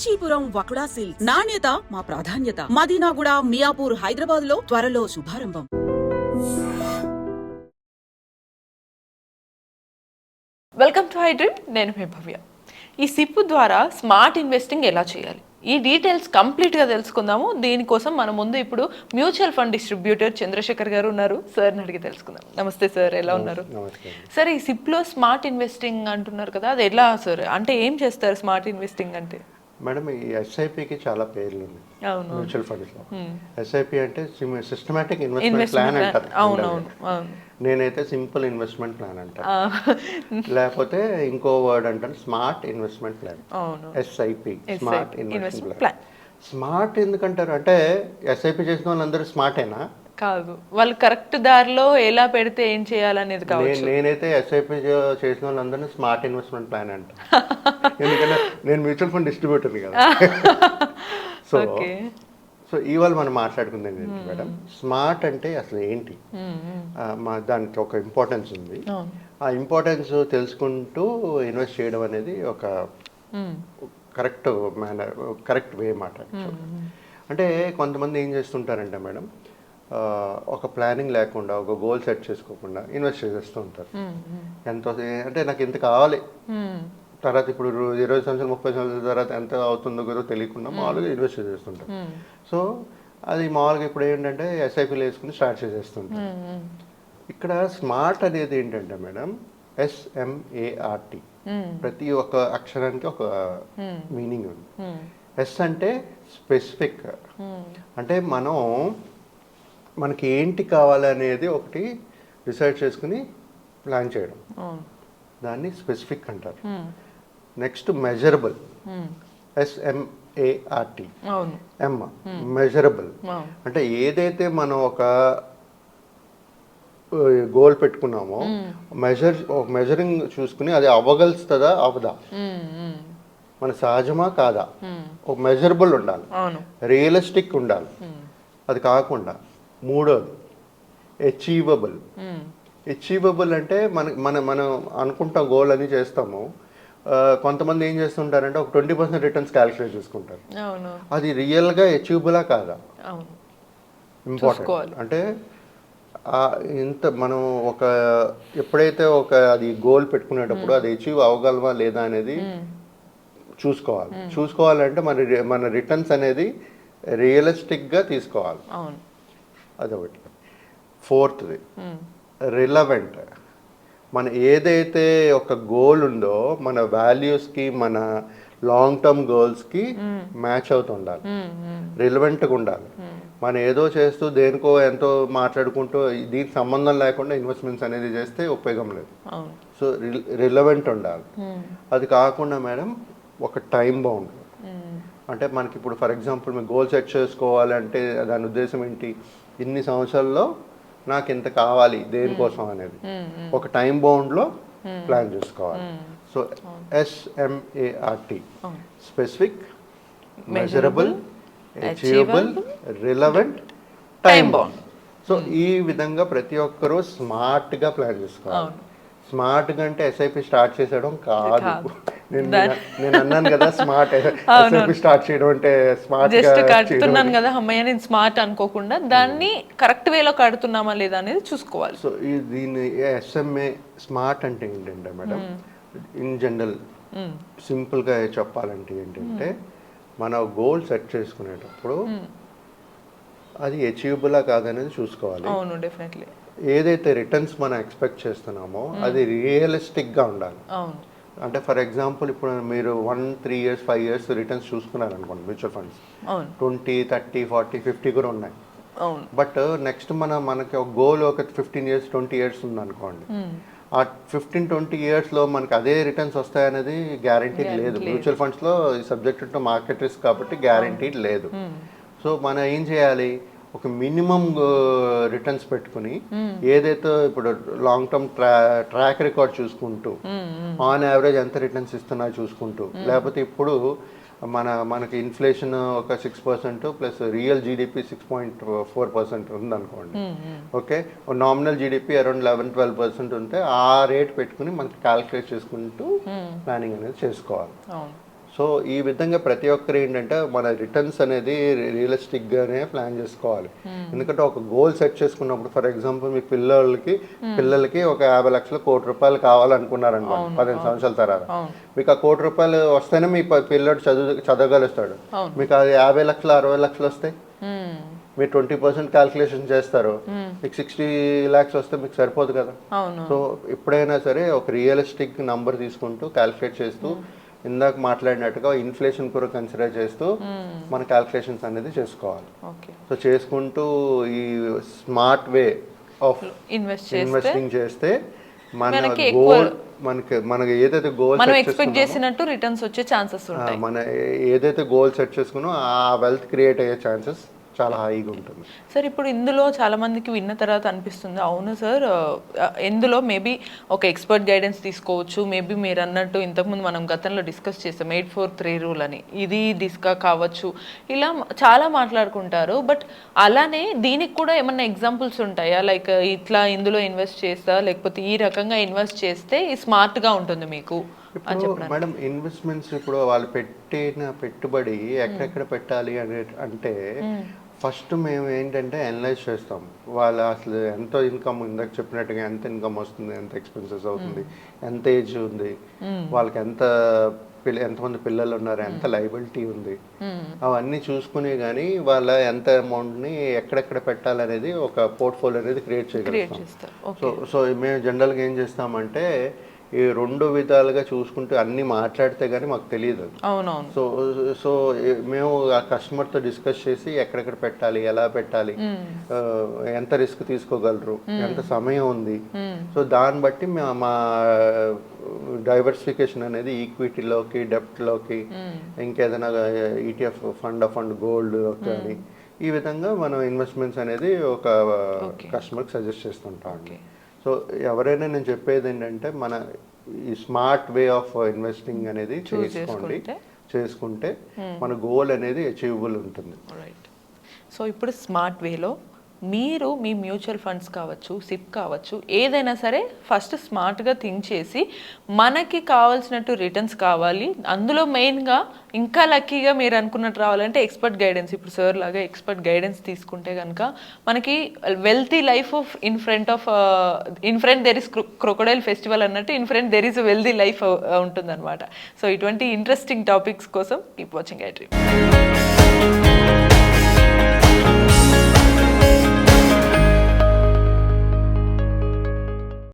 Kanchipuram వకుడా silks నాణ్యత మా ప్రాధాన్యత. మదీనాగూడ, మియాపూర్, హైదరాబాద్ లో త్వరలో శుభారంభం. Welcome to Hi Dream. నేను మీ భవ్య. ఈ సిప్ ద్వారా స్మార్ట్ ఇన్వెస్టింగ్ ఎలా చేయాలి, ఈ డీటెయిల్స్ కంప్లీట్గా తెలుసుకుందాము. దీనికోసం మన ముందు ఇప్పుడు మ్యూచువల్ ఫండ్ డిస్ట్రిబ్యూటర్ చంద్రశేఖర్ గారు ఉన్నారు. సార్ని అడిగి తెలుసుకుందాం. నమస్తే సార్, ఎలా ఉన్నారు? సార్, ఈ సిప్లో స్మార్ట్ ఇన్వెస్టింగ్ అంటున్నారు కదా, అది ఎలా సార్? అంటే ఏం చేస్తారు స్మార్ట్ ఇన్వెస్టింగ్ అంటే? మేడం, ఈ ఎస్ఐపికి చాలా పేర్లు ఉన్నాయి మ్యూచువల్ ఫండ్స్లో. ఎస్ఐపి అంటే సిస్టమాటిక్ ఇన్వెస్ట్మెంట్ ప్లాన్ అంటారు. నేనైతే సింపుల్ ఇన్వెస్ట్మెంట్ ప్లాన్ అంటాను, లేకపోతే ఇంకో వర్డ్ అంటాను smart investment plan. SIP, smart investment plan. Smart ఎందుకంటారు అంటే ఎస్ఐపి చేసిన వాళ్ళందరూ స్మార్టేనా? కాదు, వాళ్ళు కరెక్ట్ దారిలో ఎలా పెడితే ఏం చేయాలనేది కావచ్చు. నేనైతే ఎస్ఐపి చేసిన వాళ్ళందరినీ స్మార్ట్ ఇన్వెస్ట్మెంట్ ప్లాన్ అంట. ఎందుకంటే నేను మ్యూచువల్ ఫండ్ డిస్ట్రిబ్యూటర్ కదా. సో ఇవాళ మనం మాట్లాడుకుంది ఏంటి మేడం, స్మార్ట్ అంటే అసలు ఏంటి, దానికి ఒక ఇంపార్టెన్స్ ఉంది. ఆ ఇంపార్టెన్స్ తెలుసుకుంటూ ఇన్వెస్ట్ చేయడం అనేది ఒక కరెక్ట్ మేనర్, కరెక్ట్ వే మాట. అంటే కొంతమంది ఏం చేస్తుంటారంటే మేడం, ఒక ప్లానింగ్ లేకుండా, ఒక గోల్ సెట్ చేసుకోకుండా ఇన్వెస్ట్ చేస్తూ ఉంటారు. ఎంత అంటే నాకు ఇంత కావాలి, తర్వాత ఇప్పుడు 20 సంవత్సరాలు 30 సంవత్సరాల తర్వాత ఎంత అవుతుందో కూడా తెలియకుండా మామూలుగా ఇన్వెస్ట్ చేస్తుంటారు. సో అది మామూలుగా ఇప్పుడు ఏంటంటే ఎస్ఐపీలు వేసుకుని స్టార్ట్ చేసేస్తుంటారు. ఇక్కడ స్మార్ట్ అనేది ఏంటంటే మేడం, SMART. ప్రతి ఒక్క అక్షరానికి ఒక మీనింగ్ ఉంది. ఎస్ అంటే స్పెసిఫిక్, అంటే మనకి ఏంటి కావాలి అనేది ఒకటి డిసైడ్ చేసుకుని ప్లాన్ చేయడం, దాన్ని స్పెసిఫిక్ అంటారు. Next measurable, SMART. మెజరబుల్ అంటే ఏదైతే మనం ఒక గోల్ పెట్టుకున్నామో మెజరింగ్ చూసుకుని అది అవ్వగలుస్తుందా అవదా, మన సహజమా కాదా, ఒక మెజరబుల్ ఉండాలి, రియలిస్టిక్ ఉండాలి. అది కాకుండా మూడోది అచీవబుల్. అచీవబుల్ అంటే మనం అనుకుంటాం గోల్ అని చేస్తాము. కొంతమంది ఏం చేస్తుంటారంటే ఒక 20% రిటర్న్స్ క్యాలిక్యులేట్ చేసుకుంటారు. అది రియల్గా అచీవబులా కాదా ఇంపార్టెంట్. అంటే ఇంత మనం ఎప్పుడైతే అది గోల్ పెట్టుకునేటప్పుడు అది అచీవ్ అవ్వగలమా లేదా అనేది చూసుకోవాలంటే మన రిటర్న్స్ అనేది రియలిస్టిక్గా తీసుకోవాలి. అదొకటి. ఫోర్త్ది రిలవెంట్. మన ఏదైతే ఒక గోల్ ఉందో మన వాల్యూస్కి, మన లాంగ్ టర్మ్ గోల్స్కి మ్యాచ్ అవుతూ ఉండాలి, రిలవెంట్గా ఉండాలి. మనం ఏదో చేస్తూ దేనికో ఎంతో మాట్లాడుకుంటూ దీనికి సంబంధం లేకుండా ఇన్వెస్ట్మెంట్స్ అనేది చేస్తే ఉపయోగం లేదు. సో రిలవెంట్ ఉండాలి. అది కాకుండా మేడం ఒక టైం బౌండ్. అంటే మనకి ఇప్పుడు ఫర్ ఎగ్జాంపుల్ మీరు గోల్ సెట్ చేసుకోవాలంటే దాని ఉద్దేశం ఏంటి, ఇన్ని సంవత్సరాల్లో నాకు ఇంత కావాలి దేనికోసం అనేది ఒక టైం బౌండ్లో ప్లాన్ చేసుకోవాలి. So SMART, specific, measurable, achievable, relevant, time bound. So ఈ విధంగా ప్రతి ఒక్కరూ స్మార్ట్గా ప్లాన్ చేసుకోవాలి. స్మార్ట్గా అంటే ఎస్ఐపి స్టార్ట్ చేసేయడం కాదు. నేను అన్నాను కదా స్మార్ట్ ఎస్ఐపి స్టార్ట్ చేయడం అంటే స్మార్ట్ కడుతున్నాను కదా అమ్మయ్య నేను స్మార్ట్ అనుకోకుండా దాన్ని కరెక్ట్ వేలో కడుతున్నామా లేదా అనేది చూసుకోవాలి. సో దీన్ని SMA స్మార్ట్ అంటే ఏంటంటే మేడం, ఇన్ జనరల్ సింపుల్గా చెప్పాలంటే ఏంటంటే మన గోల్ సెట్ చేసుకునేటప్పుడు అది అచీవబులా కాదనేది చూసుకోవాలి. అవును, డెఫినెట్లీ. ఏదైతే రిటర్న్స్ మనం ఎక్స్పెక్ట్ చేస్తున్నామో అది రియలిస్టిక్గా ఉండాలి. అంటే ఫర్ ఎగ్జాంపుల్ ఇప్పుడు మీరు 1, 3 years 5 years రిటర్న్స్ చూసుకున్నారనుకోండి మ్యూచువల్ ఫండ్స్ 20, 30, 40, 50 కూడా ఉన్నాయి. బట్ నెక్స్ట్ మనకి ఒక గోల్ ఒక 15 years 20 years ఉందనుకోండి, ఆ 15-20 yearsలో మనకి అదే రిటర్న్స్ వస్తాయనేది గ్యారంటీ లేదు. మ్యూచువల్ ఫండ్స్లో సబ్జెక్ట్ టు మార్కెట్ రిస్క్ కాబట్టి గ్యారంటీ లేదు. సో మనం ఏం చేయాలి, ఒక మినిమం రిటర్న్స్ పెట్టుకుని ఏదైతే ఇప్పుడు లాంగ్ టర్మ్ ట్రాక్ రికార్డ్ చూసుకుంటూ ఆన్ యావరేజ్ ఎంత రిటర్న్స్ ఇస్తున్నా చూసుకుంటూ, లేకపోతే ఇప్పుడు మనకి ఇన్ఫ్లేషన్ ఒక 6% ప్లస్ రియల్ జీడిపి 6.4% ఉందనుకోండి. ఓకే, నామినల్ జీడిపి అరౌండ్ 11-12% ఉంటే ఆ రేట్ పెట్టుకుని మనకి క్యాలిక్యులేట్ చేసుకుంటూ ప్లానింగ్ అనేది చేసుకోవాలి. సో ఈ విధంగా ప్రతి ఒక్కరు ఏంటంటే మన రిటర్న్స్ అనేది రియలిస్టిక్గానే ప్లాన్ చేసుకోవాలి. ఎందుకంటే ఒక గోల్ సెట్ చేసుకున్నప్పుడు, ఫర్ ఎగ్జాంపుల్ మీ పిల్లలకి ఒక 50 లక్షలు ₹1,00,00,000 కావాలనుకున్నారనుకోండి 15 సంవత్సరాల తర్వాత, మీకు ఆ ₹1,00,00,000 వస్తేనే మీ పిల్లడు చదవగలుస్తాడు. మీకు అది 50 లక్షలు 60 లక్షలు వస్తాయి, మీరు 20% క్యాల్కులేషన్ చేస్తారు, మీకు 60 lakhs వస్తే మీకు సరిపోదు కదా. సో ఎప్పుడైనా సరే ఒక రియలిస్టిక్ నంబర్ తీసుకుంటూ క్యాల్కులేట్ చేస్తూ, ఇందాక మాట్లాడినట్టుగా ఇన్ఫ్లేషన్ కూడా కన్సిడర్ చేస్తూ మన క్యాల్కులేషన్స్ అనేది చేసుకోవాలి. సో చేసుకుంటూ ఈ స్మార్ట్ వే ఆఫ్ ఇన్వెస్టింగ్ చేస్తే మన గోల్ మనకి ఏదైతే గోల్ ఎక్స్పెక్ట్ చేసినట్టు రిటర్న్స్ వచ్చే ఛాన్సెస్ ఉంటాయి. మన ఏదైతే గోల్ సెట్ చేసుకున్నా ఆ వెల్త్ క్రియేట్ అయ్యే ఛాన్సెస్ చాలా హైగా ఉంటుంది. సార్ ఇప్పుడు ఇందులో చాలా మందికి విన్న తర్వాత అనిపిస్తుంది, అవును సార్ ఇందులో మేబీ ఒక ఎక్స్పర్ట్ గైడెన్స్ తీసుకోవచ్చు, మేబీ మీరు అన్నట్టు ఇంతకుముందు మనం గతంలో డిస్కస్ చేస్తాం 8-4-3 రూల్ అని, ఇది కావచ్చు, ఇలా చాలా మాట్లాడుకుంటారు. బట్ అలానే దీనికి కూడా ఏమన్నా ఎగ్జాంపుల్స్ ఉంటాయా, లైక్ ఇట్లా ఇందులో ఇన్వెస్ట్ చేస్తా, లేకపోతే ఈ రకంగా ఇన్వెస్ట్ చేస్తే స్మార్ట్గా ఉంటుంది మీకు? మేడం ఇన్వెస్ట్మెంట్స్ ఇప్పుడు వాళ్ళు పెట్టిన పెట్టుబడి ఎక్కడెక్కడ పెట్టాలి అంటే ఫస్ట్ మేము ఏంటంటే అనలైజ్ చేస్తాం, వాళ్ళ అసలు ఎంత ఇన్కమ్, ఇందాక చెప్పినట్టుగా ఎంత ఇన్కమ్ వస్తుంది, ఎంత ఎక్స్పెన్సెస్ అవుతుంది, ఎంత ఏజ్ ఉంది, వాళ్ళకి ఎంతమంది పిల్లలు ఉన్నారు, ఎంత లైబిలిటీ ఉంది, అవన్నీ చూసుకుని కానీ వాళ్ళ ఎంత అమౌంట్ని ఎక్కడెక్కడ పెట్టాలనేది ఒక పోర్ట్ఫోలియో అనేది క్రియేట్ చేయగలుగుతాం. సో మేము జనరల్గా ఏం చేస్తామంటే ఈ 2 విధాలుగా చూసుకుంటూ అన్ని మాట్లాడితే కానీ మాకు తెలియదు. సో మేము ఆ కస్టమర్తో డిస్కస్ చేసి ఎక్కడెక్కడ పెట్టాలి, ఎలా పెట్టాలి, ఎంత రిస్క్ తీసుకోగలరు, ఎంత సమయం ఉంది, సో దాన్ని బట్టి మా డైవర్సిఫికేషన్ అనేది ఈక్విటీలోకి, డెప్ట్లోకి, ఇంకేదైనా ETF ఫండ్ గోల్డ్ కానీ, ఈ విధంగా మనం ఇన్వెస్ట్మెంట్స్ అనేది ఒక కస్టమర్కి సజెస్ట్ చేస్తుంటాం. సో ఎవరైనా నేను చెప్పేది ఏంటంటే మన ఈ స్మార్ట్ వే ఆఫ్ ఇన్వెస్టింగ్ అనేది చేసుకుంటే మన గోల్ అనేది అచీవబుల్ ఉంటుంది. సో ఇప్పుడు స్మార్ట్ వేలో మీరు మీ మ్యూచువల్ ఫండ్స్ కావచ్చు, సిప్ కావచ్చు, ఏదైనా సరే ఫస్ట్ స్మార్ట్గా థింక్ చేసి మనకి కావాల్సినట్టు రిటర్న్స్ కావాలి, అందులో మెయిన్గా ఇంకా లక్కీగా మీరు అనుకున్నట్టు రావాలంటే ఎక్స్పర్ట్ గైడెన్స్, ఇప్పుడు సార్ లాగా ఎక్స్పర్ట్ గైడెన్స్ తీసుకుంటే కనుక మనకి wealthy life of in front there is crocodile festival అన్నట్టు in front there is wealthy life ఉంటుందన్నమాట. సో ఇటువంటి ఇంట్రెస్టింగ్ టాపిక్స్ కోసం కీప్ వాచింగ్ ఐ డ్రీమ్.